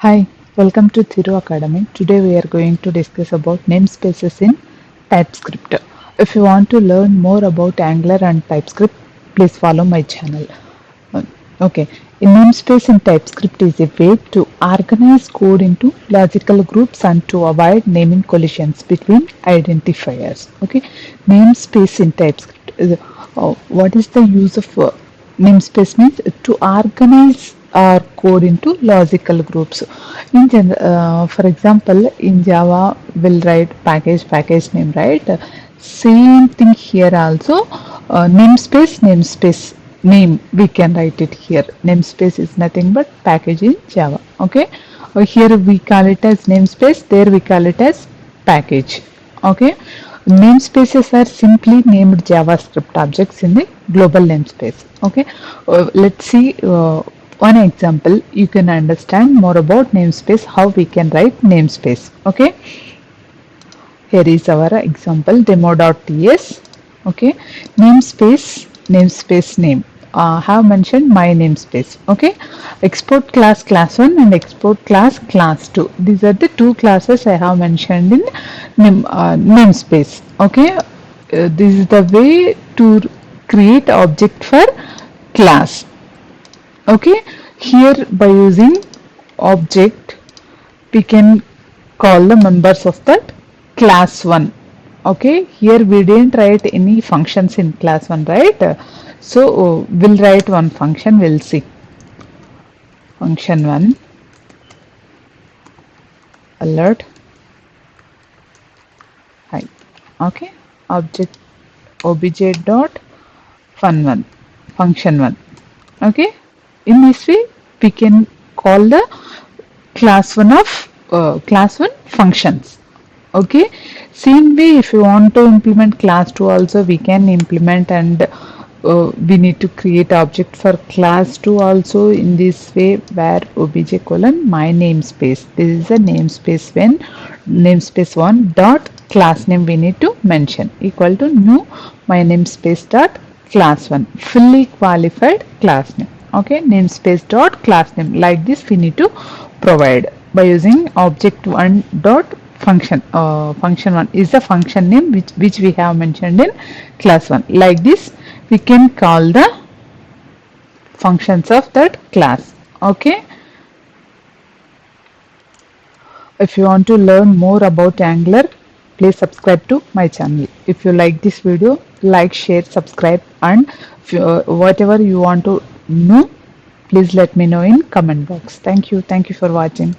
Hi, welcome to Thiru Academy. Today we are going to discuss about namespaces in TypeScript. If you want to learn more about Angular and TypeScript, please follow my channel. Uh, Okay, a namespace in TypeScript is a way to organize code into logical groups and to avoid naming collisions between identifiers. Okay, namespace in TypeScript. What is the use of namespace? Means to organize our code into logical groups. For example, in Java, we'll write package name, right? Same thing here also. Namespace name, we can write it here. Namespace is nothing but package in Java. Okay, here we call it as namespace, there we call it as package. Okay, namespaces are simply named JavaScript objects in the global namespace. Okay, let's see one example. You can understand more about namespace, how we can write namespace. Okay, here is our example demo.ts. Okay, namespace name, have mentioned my namespace. Okay, export class 1 and export class 2, these are the two classes I have mentioned in namespace. Okay, this is the way to create object for class. Okay, here by using object we can call the members of that class 1. Okay, here we didn't write any functions in class 1, right? So we'll write one function. We'll see function 1 alert hi. Okay, object obj dot fun1 function 1. Okay, in this way we can call the class 1 of class 1 functions. Okay, same way if you want to implement class 2 also we can implement, and we need to create object for class 2 also in this way, where obj colon my namespace, this is a namespace when namespace 1 dot class name we need to mention equal to new my namespace dot class 1 fully qualified class name. Okay, namespace dot class name, like this we need to provide by using object 1 dot function. Function 1 is the function name which we have mentioned in class 1. Like this we can call the functions of that class. Okay, if you want to learn more about Angular, please subscribe to my channel. If you like this video, like, share, subscribe, and whatever you want to know, please let me know in comment box. Thank you for watching.